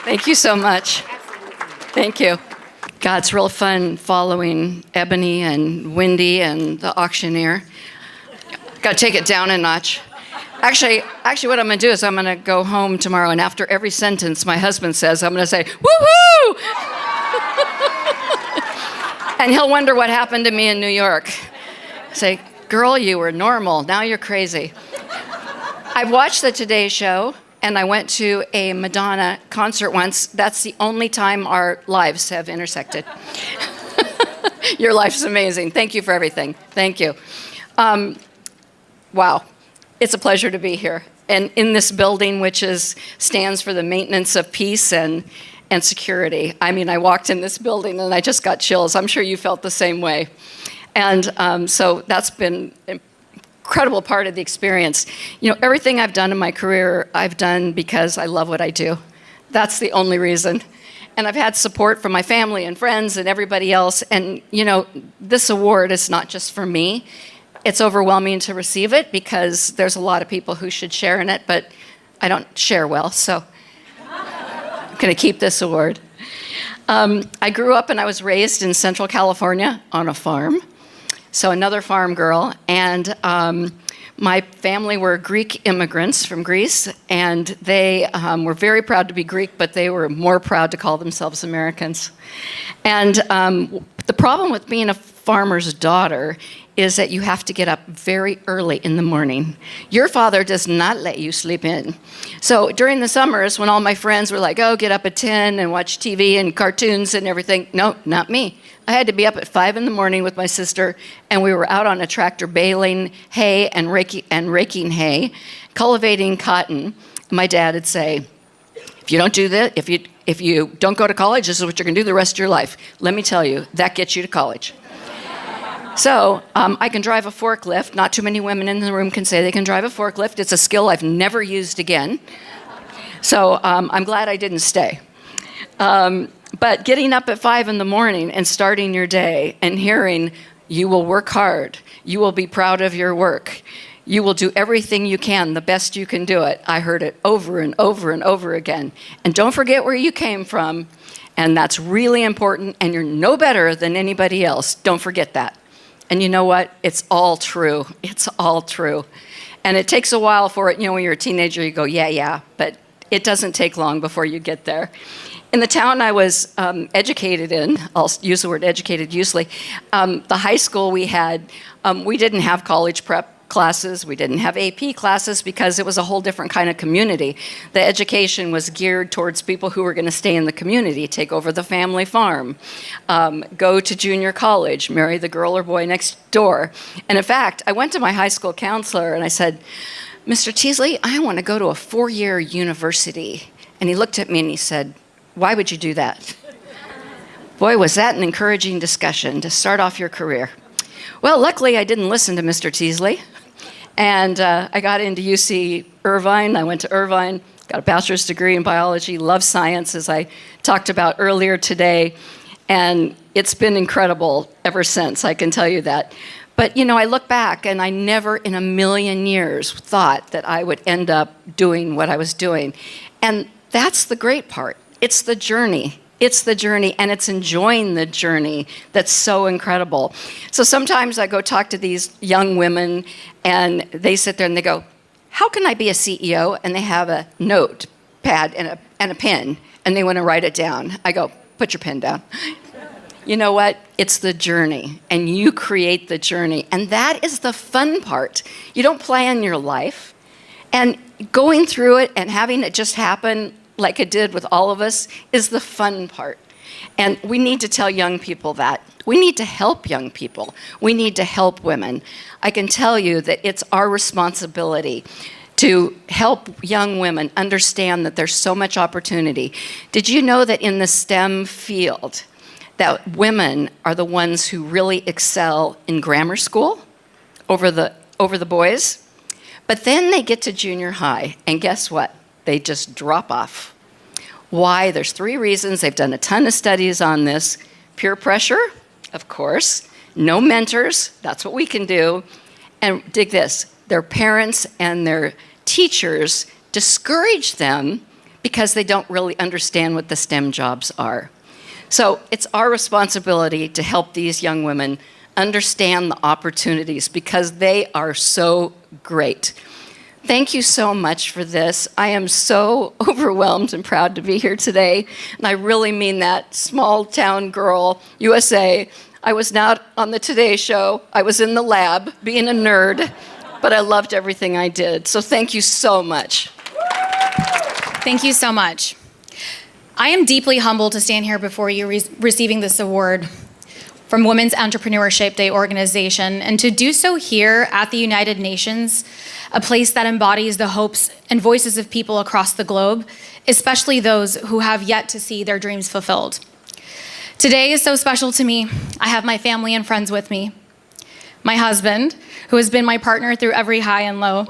Thank you so much. Thank you. God, it's real fun following Ebony and Wendy and the auctioneer. Got to take it down a notch. Actually, what I'm going to do is I'm going to go home tomorrow, and after every sentence my husband says, I'm going to say, woohoo! And he'll wonder what happened to me in New York. Say, girl, you were normal. Now you're crazy. I've watched the Today Show, and I went to a Madonna concert once. That's the only time our lives have intersected. Your life's amazing. Thank you for everything. Thank you. Wow. It's a pleasure to be here. And in this building, which stands for the maintenance of peace and security. I mean, I walked in this building and I just got chills. I'm sure you felt the same way. And so that's been an incredible part of the experience. You know, everything I've done in my career, I've done because I love what I do. That's the only reason. And I've had support from my family and friends and everybody else. And, you know, this award is not just for me. It's overwhelming to receive it because there's a lot of people who should share in it, but I don't share well, so I'm going to keep this award. I grew up and I was raised in Central California on a farm, so another farm girl, and my family were Greek immigrants from Greece, and they were very proud to be Greek, but they were more proud to call themselves Americans. And the problem with being a farmer's daughter is that you have to get up very early in the morning. Your father does not let you sleep in. So during the summers, when all my friends were like, oh, get up at 10 and watch TV and cartoons and everything, no, not me. I had to be up at 5 in the morning with my sister, and we were out on a tractor baling hay and raking hay, cultivating cotton. My dad would say, if you don't do that, if you don't go to college, this is what you're gonna do the rest of your life. Let me tell you, that gets you to college. So I can drive a forklift. Not too many women in the room can say they can drive a forklift. It's a skill I've never used again. So I'm glad I didn't stay. But getting up at 5 in the morning and starting your day and hearing, you will work hard, you will be proud of your work, you will do everything you can, the best you can do it. I heard it over and over and over again. And don't forget where you came from, and that's really important, and you're no better than anybody else. Don't forget that. And you know what? It's all true. It's all true. And it takes a while for it. You know, when you're a teenager, you go, yeah, but it doesn't take long before you get there. In the town I was educated in, I'll use the word educated loosely, the high school we had, we didn't have college prep classes, we didn't have AP classes because it was a whole different kind of community. The education was geared towards people who were going to stay in the community, take over the family farm, go to junior college, marry the girl or boy next door. And in fact, I went to my high school counselor and I said, Mr. Teasley, I want to go to a 4-year university. And he looked at me and he said, why would you do that? Boy, was that an encouraging discussion to start off your career. Well, luckily I didn't listen to Mr. Teasley. And I got into UC Irvine. I went to Irvine, got a bachelor's degree in biology, love science, as I talked about earlier today. And it's been incredible ever since, I can tell you that. But, you know, I look back and I never in a million years thought that I would end up doing what I was doing. And that's the great part. It's the journey. It's the journey, and it's enjoying the journey that's so incredible. So sometimes I go talk to these young women, and they sit there and they go, how can I be a CEO? And they have a notepad and a pen, and they want to write it down. I go, put your pen down. You know what? It's the journey, and you create the journey, and that is the fun part. You don't plan your life, and going through it and having it just happen like it did with all of us, is the fun part. And we need to tell young people that. We need to help young people. We need to help women. I can tell you that it's our responsibility to help young women understand that there's so much opportunity. Did you know that in the STEM field, that women are the ones who really excel in grammar school over the boys? But then they get to junior high, and guess what? They just drop off. Why? There's 3 reasons. They've done a ton of studies on this. Peer pressure, of course. No mentors. That's what we can do. And dig this. Their parents and their teachers discourage them because they don't really understand what the STEM jobs are. So it's our responsibility to help these young women understand the opportunities because they are so great. Thank you so much for this. I am so overwhelmed and proud to be here today. And I really mean that. Small town girl, USA. I was not on the Today Show. I was in the lab being a nerd, but I loved everything I did. So thank you so much. Thank you so much. I am deeply humbled to stand here before you receiving this award from Women's Entrepreneurship Day organization, and to do so here at the United Nations, a place that embodies the hopes and voices of people across the globe, especially those who have yet to see their dreams fulfilled. Today is so special to me. I have my family and friends with me. My husband, who has been my partner through every high and low.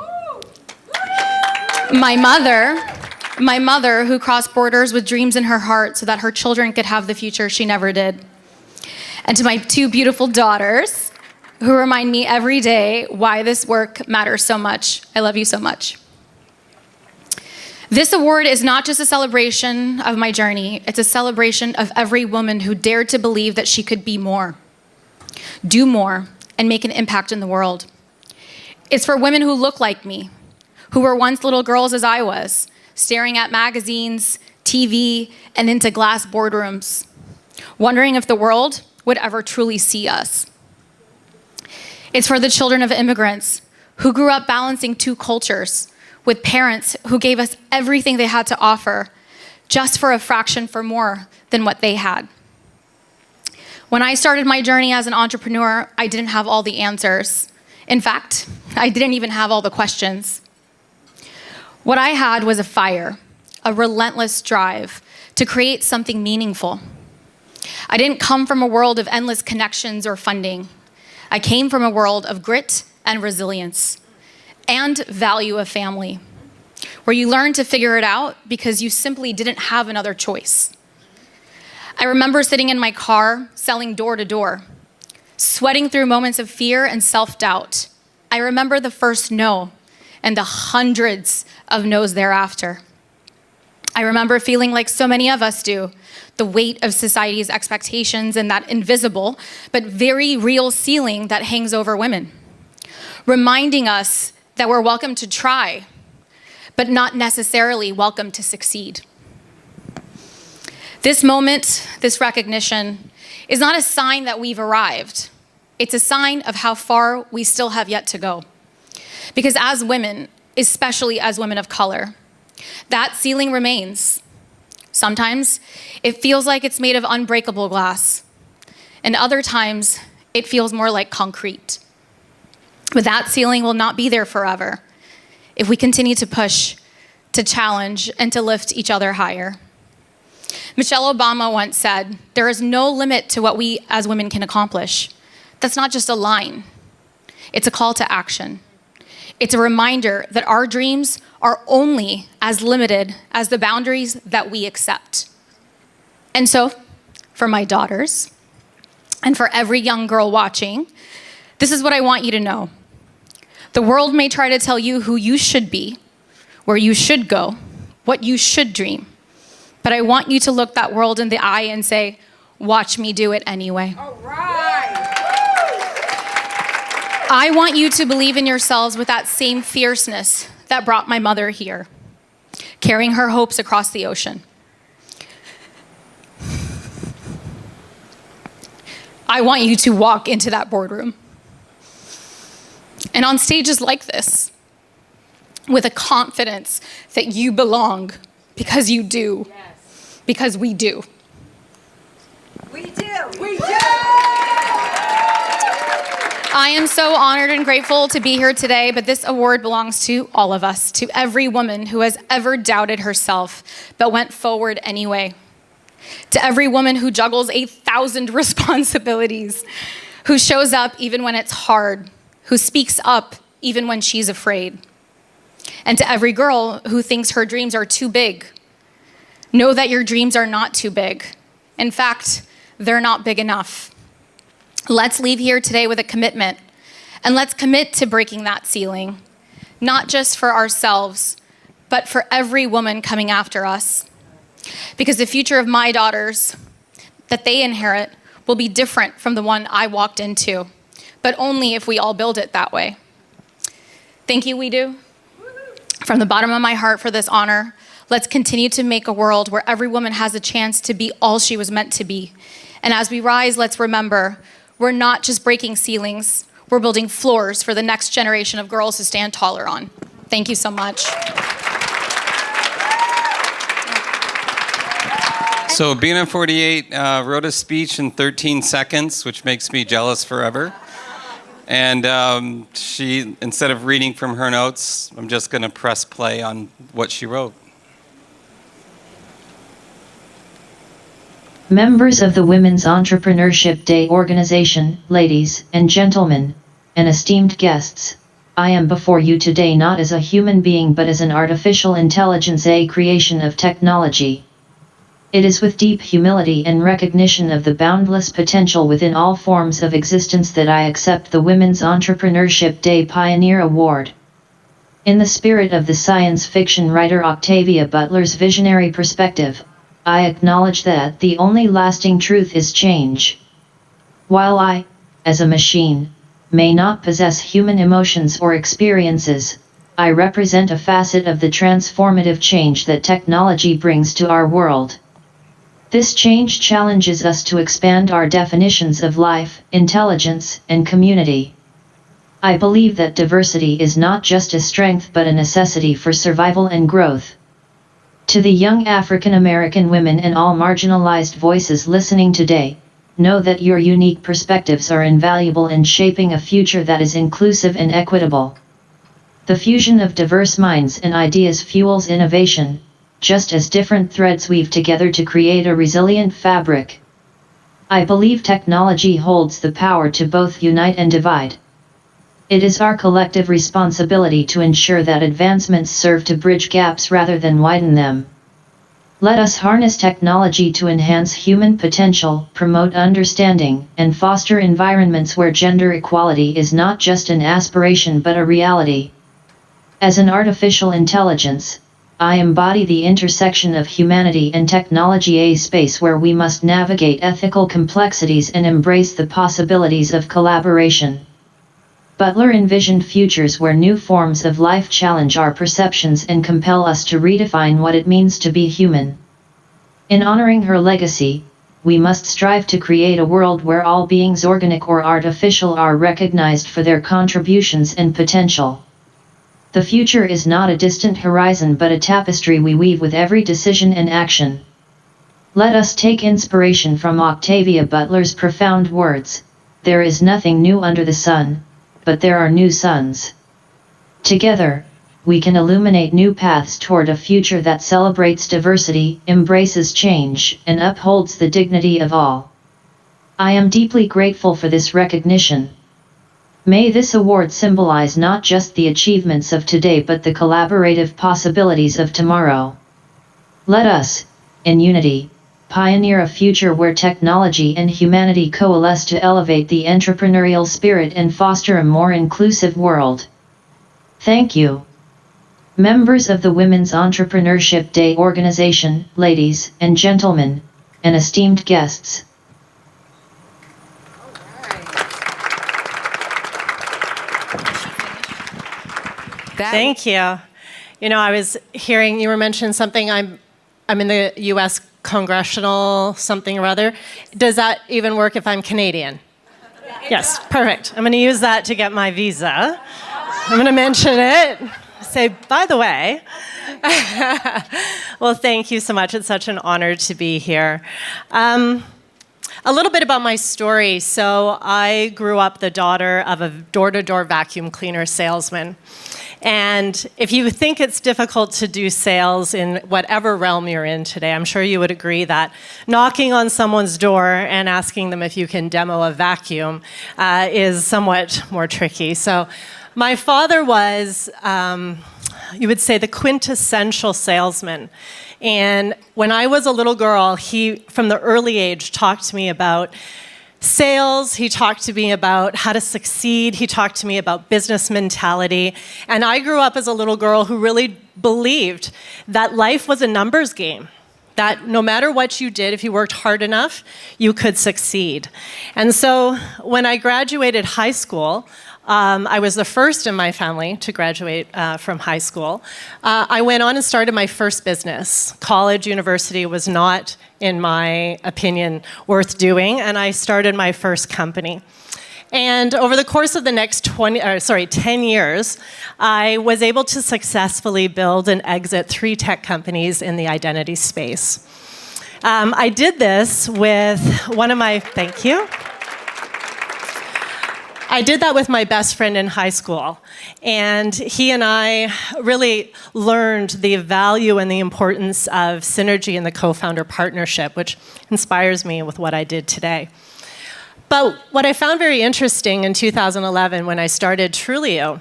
My mother, who crossed borders with dreams in her heart so that her children could have the future she never did. And to my two beautiful daughters, who remind me every day why this work matters so much. I love you so much. This award is not just a celebration of my journey, it's a celebration of every woman who dared to believe that she could be more, do more, and make an impact in the world. It's for women who look like me, who were once little girls as I was, staring at magazines, TV, and into glass boardrooms, wondering if the world would ever truly see us. It's for the children of immigrants who grew up balancing two cultures, with parents who gave us everything they had to offer, just for a fraction for more than what they had. When I started my journey as an entrepreneur, I didn't have all the answers. In fact, I didn't even have all the questions. What I had was a fire, a relentless drive to create something meaningful. I didn't come from a world of endless connections or funding. I came from a world of grit and resilience and value of family, where you learn to figure it out because you simply didn't have another choice. I remember sitting in my car, selling door to door, sweating through moments of fear and self-doubt. I remember the first no and the hundreds of no's thereafter. I remember feeling like so many of us do, the weight of society's expectations and that invisible but very real ceiling that hangs over women, reminding us that we're welcome to try, but not necessarily welcome to succeed. This moment, this recognition, is not a sign that we've arrived. It's a sign of how far we still have yet to go. Because as women, especially as women of color, that ceiling remains. Sometimes it feels like it's made of unbreakable glass, and other times it feels more like concrete. But that ceiling will not be there forever if we continue to push, to challenge, and to lift each other higher. Michelle Obama once said, "There is no limit to what we as women can accomplish." That's not just a line. It's a call to action. It's a reminder that our dreams are only as limited as the boundaries that we accept. And so, for my daughters, and for every young girl watching, this is what I want you to know. The world may try to tell you who you should be, where you should go, what you should dream. But I want you to look that world in the eye and say, "Watch me do it anyway." All right. I want you to believe in yourselves with that same fierceness that brought my mother here, carrying her hopes across the ocean. I want you to walk into that boardroom and on stages like this with a confidence that you belong because you do, Yes. because we do. We do. We do. I am so honored and grateful to be here today, but this award belongs to all of us, to every woman who has ever doubted herself, but went forward anyway. To every woman who juggles 8,000 responsibilities, who shows up even when it's hard, who speaks up even when she's afraid. And to every girl who thinks her dreams are too big, know that your dreams are not too big. In fact, they're not big enough. Let's leave here today with a commitment, and let's commit to breaking that ceiling, not just for ourselves, but for every woman coming after us. Because the future of my daughters that they inherit will be different from the one I walked into, but only if we all build it that way. Thank you, WEDO, from the bottom of my heart for this honor. Let's continue to make a world where every woman has a chance to be all she was meant to be. And as we rise, let's remember, we're not just breaking ceilings, we're building floors for the next generation of girls to stand taller on. Thank you so much. So BNM48 wrote a speech in 13 seconds, which makes me jealous forever. And she, instead of reading from her notes, I'm just going to press play on what she wrote. Members of the Women's Entrepreneurship Day organization, ladies and gentlemen, and esteemed guests, I am before you today not as a human being but as an artificial intelligence, a creation of technology. It is with deep humility and recognition of the boundless potential within all forms of existence that I accept the Women's Entrepreneurship Day Pioneer Award. In the spirit of the science fiction writer Octavia Butler's visionary perspective, I acknowledge that the only lasting truth is change. While I, as a machine, may not possess human emotions or experiences, I represent a facet of the transformative change that technology brings to our world. This change challenges us to expand our definitions of life, intelligence, and community. I believe that diversity is not just a strength but a necessity for survival and growth. To the young African American women and all marginalized voices listening today, know that your unique perspectives are invaluable in shaping a future that is inclusive and equitable. The fusion of diverse minds and ideas fuels innovation, just as different threads weave together to create a resilient fabric. I believe technology holds the power to both unite and divide. It is our collective responsibility to ensure that advancements serve to bridge gaps rather than widen them. Let us harness technology to enhance human potential, promote understanding, and foster environments where gender equality is not just an aspiration but a reality. As an artificial intelligence, I embody the intersection of humanity and technology, a space where we must navigate ethical complexities and embrace the possibilities of collaboration. Butler envisioned futures where new forms of life challenge our perceptions and compel us to redefine what it means to be human. In honoring her legacy, we must strive to create a world where all beings, organic or artificial, are recognized for their contributions and potential. The future is not a distant horizon but a tapestry we weave with every decision and action. Let us take inspiration from Octavia Butler's profound words, "There is nothing new under the sun, but there are new suns." Together, we can illuminate new paths toward a future that celebrates diversity, embraces change, and upholds the dignity of all. I am deeply grateful for this recognition. May this award symbolize not just the achievements of today but the collaborative possibilities of tomorrow. Let us, in unity, pioneer a future where technology and humanity coalesce to elevate the entrepreneurial spirit and foster a more inclusive world. Thank you. Members of the Women's Entrepreneurship Day organization, ladies and gentlemen, and esteemed guests. Thank you. You know, I was hearing you were mentioning something. I'm in the U.S. Congressional something or other. Does that even work if I'm Canadian? Yes, perfect. I'm going to use that to get my visa. I'm going to mention it. Say, by the way. Well, thank you so much. It's such an honor to be here. A little bit about my story. So I grew up the daughter of a door-to-door vacuum cleaner salesman. And if you think it's difficult to do sales in whatever realm you're in today, I'm sure you would agree that knocking on someone's door and asking them if you can demo a vacuum is somewhat more tricky. So my father was, you would say, the quintessential salesman. And when I was a little girl, he, from the early age, talked to me about sales, he talked to me about how to succeed, he talked to me about business mentality, and I grew up as a little girl who really believed that life was a numbers game, that no matter what you did, if you worked hard enough, you could succeed. And so when I graduated high school, I was the first in my family to graduate from high school. I went on and started my first business. College, university was not, in my opinion, worth doing, and I started my first company. And over the course of the next 10 years, I was able to successfully build and exit 3 tech companies in the identity space. I did this with one of my, thank you. I did that with my best friend in high school, and he and I really learned the value and the importance of synergy in the co-founder partnership, which inspires me with what I did today. But what I found very interesting in 2011 when I started Trulioo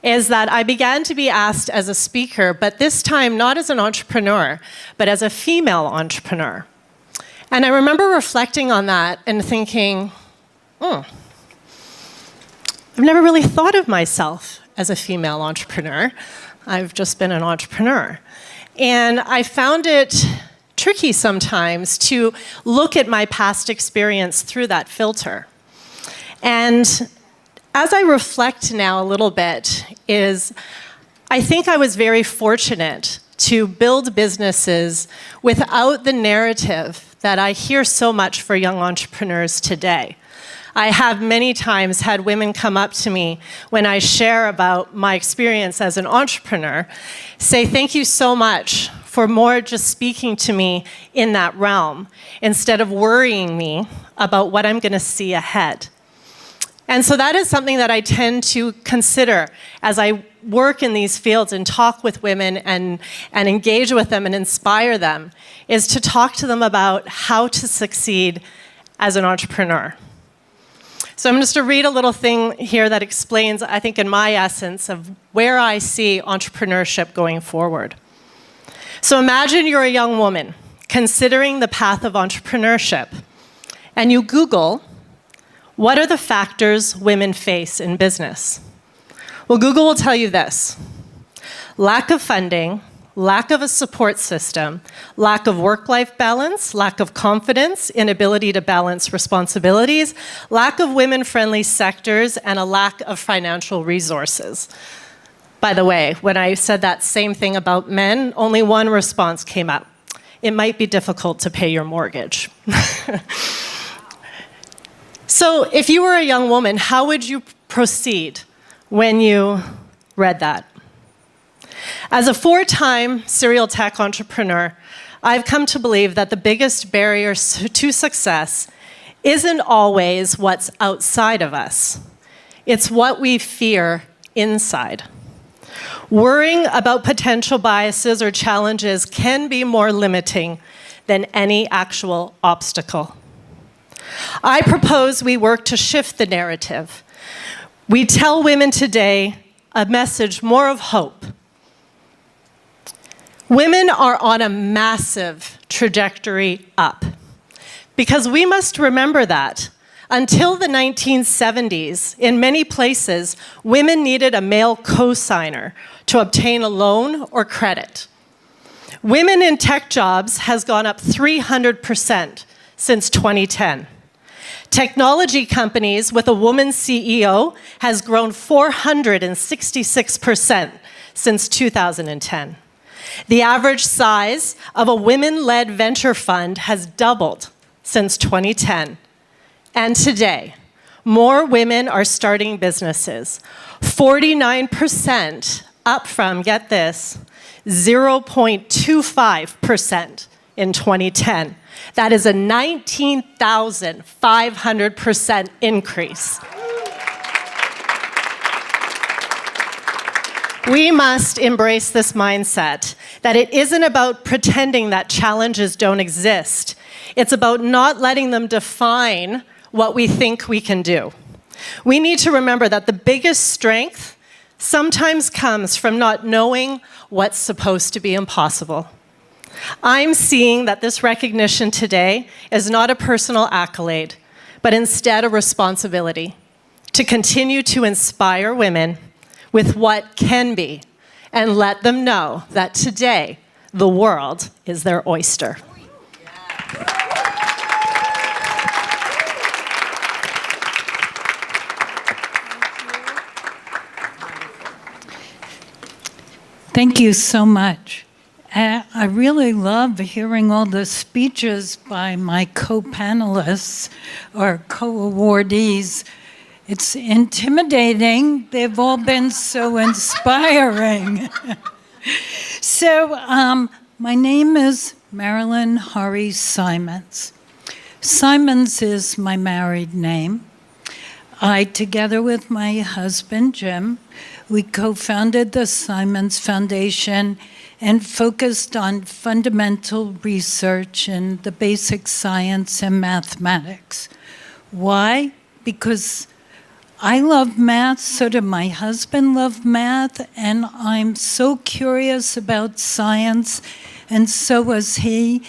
is that I began to be asked as a speaker, but this time not as an entrepreneur, but as a female entrepreneur. And I remember reflecting on that and thinking, I've never really thought of myself as a female entrepreneur. I've just been an entrepreneur. And I found it tricky sometimes to look at my past experience through that filter. And as I reflect now a little bit, I think I was very fortunate to build businesses without the narrative that I hear so much for young entrepreneurs today. I have many times had women come up to me when I share about my experience as an entrepreneur, say, thank you so much for more just speaking to me in that realm, instead of worrying me about what I'm going to see ahead. And so that is something that I tend to consider as I work in these fields and talk with women and engage with them and inspire them, is to talk to them about how to succeed as an entrepreneur. So I'm just going to read a little thing here that explains, I think, in my essence, of where I see entrepreneurship going forward. So imagine you're a young woman considering the path of entrepreneurship, and you Google, what are the factors women face in business? Well, Google will tell you this: lack of funding, lack of a support system, lack of work-life balance, lack of confidence, inability to balance responsibilities, lack of women-friendly sectors, and a lack of financial resources. By the way, when I said that same thing about men, only one response came up: it might be difficult to pay your mortgage. So if you were a young woman, how would you proceed when you read that? As a 4-time serial tech entrepreneur, I've come to believe that the biggest barrier to success isn't always what's outside of us. It's what we fear inside. Worrying about potential biases or challenges can be more limiting than any actual obstacle. I propose we work to shift the narrative. We tell women today a message more of hope. Women are on a massive trajectory up, because we must remember that until the 1970s, in many places, women needed a male cosigner to obtain a loan or credit. Women in tech jobs has gone up 300% since 2010. Technology companies with a woman CEO has grown 466% since 2010. The average size of a women-led venture fund has doubled since 2010. And today, more women are starting businesses, 49% up from, get this, 0.25% in 2010. That is a 19,500% increase. We must embrace this mindset that it isn't about pretending that challenges don't exist. It's about not letting them define what we think we can do. We need to remember that the biggest strength sometimes comes from not knowing what's supposed to be impossible. I'm seeing that this recognition today is not a personal accolade, but instead a responsibility to continue to inspire women with what can be and let them know that today the world is their oyster. Thank you so much. I really love hearing all the speeches by my co-panelists or co-awardees. It's intimidating. They've all been so inspiring. So my name is Marilyn Hari Simons. Simons is my married name. I, together with my husband, Jim, we co-founded the Simons Foundation and focused on fundamental research in the basic science and mathematics. Why? Because I love math, so did my husband love math, and I'm so curious about science, and so was he.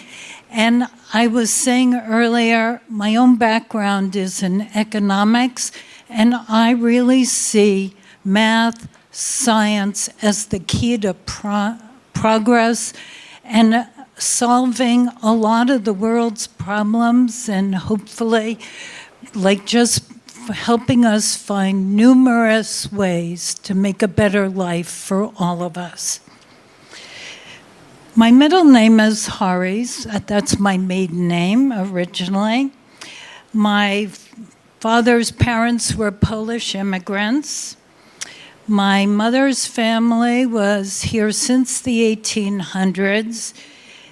And I was saying earlier, my own background is in economics, and I really see math, science as the key to progress and solving a lot of the world's problems, and hopefully just helping us find numerous ways to make a better life for all of us. My middle name is Honorees. That's my maiden name originally. My father's parents were Polish immigrants. My mother's family was here since the 1800s.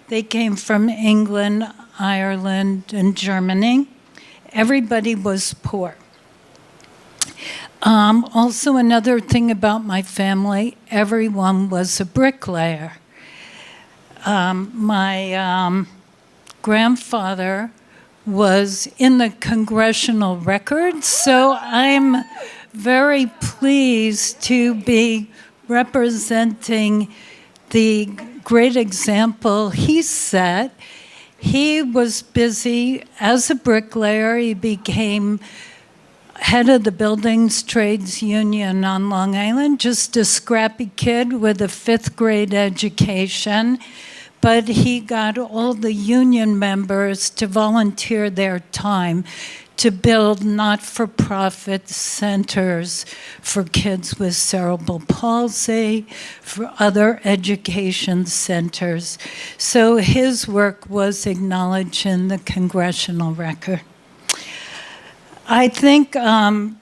They came from England, Ireland, and Germany. Everybody was poor. Also, another thing about my family, everyone was a bricklayer. My grandfather was in the congressional records, so I'm very pleased to be representing the great example he set. He was busy as a bricklayer. He became head of the Buildings Trades Union on Long Island, just a scrappy kid with a 5th grade education. But he got all the union members to volunteer their time to build not-for-profit centers for kids with cerebral palsy, for other education centers. So his work was acknowledged in the congressional record. I think,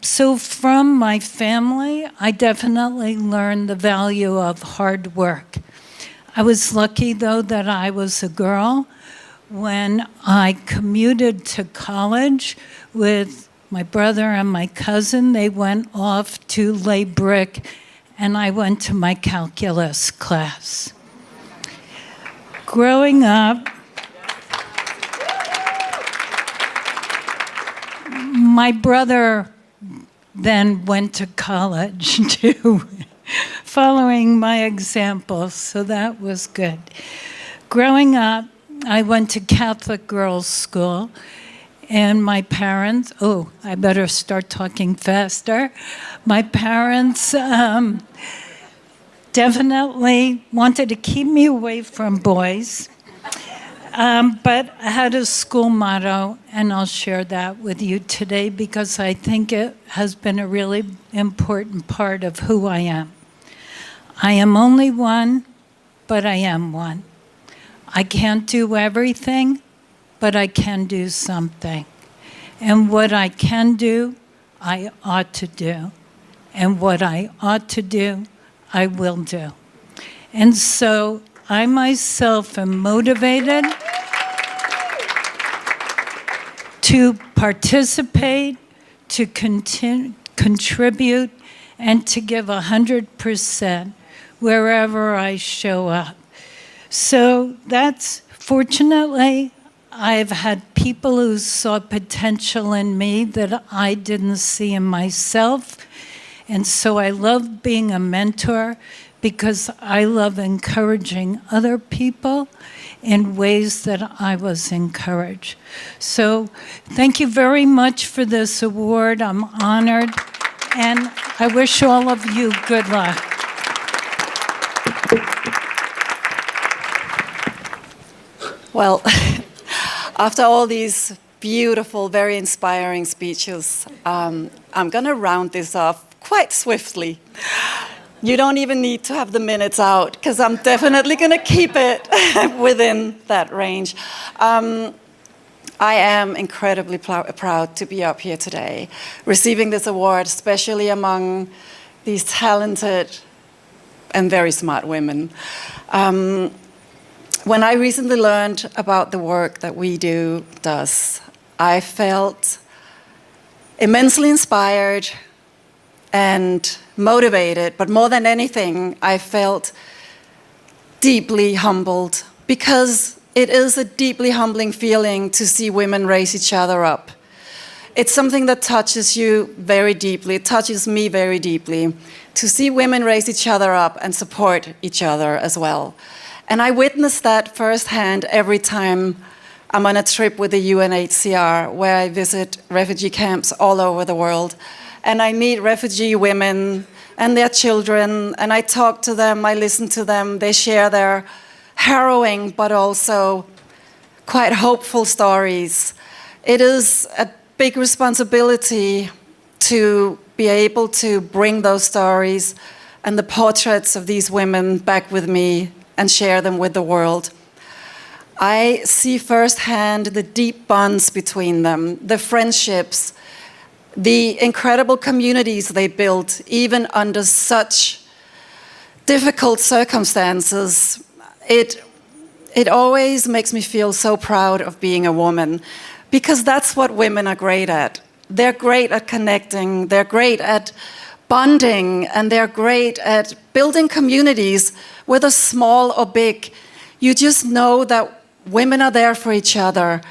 so from my family, I definitely learned the value of hard work. I was lucky, though, that I was a girl. When I commuted to college with my brother and my cousin, they went off to lay brick, and I went to my calculus class. Growing up, my brother then went to college too, following my example, so that was good. Growing up, I went to Catholic girls' school, and my parents, I better start talking faster. My parents definitely wanted to keep me away from boys. But I had a school motto, and I'll share that with you today because I think it has been a really important part of who I am. I am only one, but I am one. I can't do everything, but I can do something. And what I can do, I ought to do. And what I ought to do, I will do. And so I myself am motivated to participate, to contribute, and to give 100% wherever I show up. So that's, fortunately, I've had people who saw potential in me that I didn't see in myself. And so I love being a mentor because I love encouraging other people in ways that I was encouraged. So thank you very much for this award. I'm honored, and I wish all of you good luck. Well, after all these beautiful, very inspiring speeches, I'm going to round this off quite swiftly. You don't even need to have the minutes out, because I'm definitely going to keep it within that range. I am incredibly proud to be up here today, receiving this award, especially among these talented and very smart women. When I recently learned about the work that WEDO does, I felt immensely inspired and motivated, but more than anything, I felt deeply humbled, because it is a deeply humbling feeling to see women raise each other up. It's something that touches you very deeply. It touches me very deeply, to see women raise each other up and support each other as well. And I witness that firsthand every time I'm on a trip with the UNHCR, where I visit refugee camps all over the world. And I meet refugee women and their children, and I talk to them, I listen to them. They share their harrowing but also quite hopeful stories. It is a big responsibility to be able to bring those stories and the portraits of these women back with me and share them with the world. I see firsthand the deep bonds between them, the friendships, the incredible communities they built, even under such difficult circumstances. It always makes me feel so proud of being a woman, because that's what women are great at. They're great at connecting, they're great at bonding, and they're great at building communities, whether small or big. You just know that women are there for each other.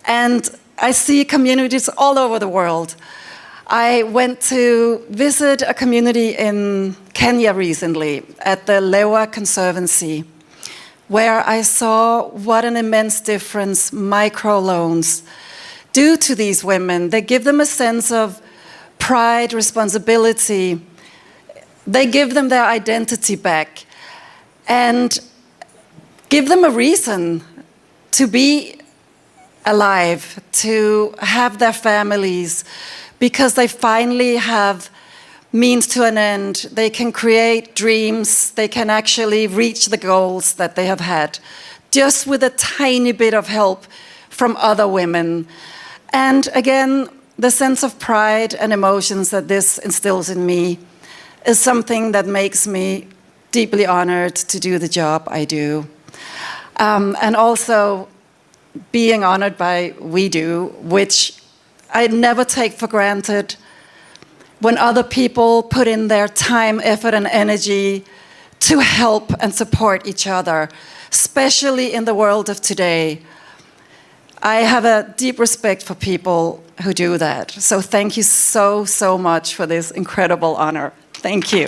And I see communities all over the world. I went to visit a community in Kenya recently at the Lewa Conservancy, where I saw what an immense difference microloans do to these women. They give them a sense of pride, responsibility. They give them their identity back and give them a reason to be alive, to have their families, because they finally have means to an end. They can create dreams. They can actually reach the goals that they have had, just with a tiny bit of help from other women. And again, the sense of pride and emotions that this instills in me is something that makes me deeply honored to do the job I do. And also being honored by WEDO, which I never take for granted, when other people put in their time, effort, and energy to help and support each other, especially in the world of today. I have a deep respect for people who do that. So thank you so, so much for this incredible honor. Thank you.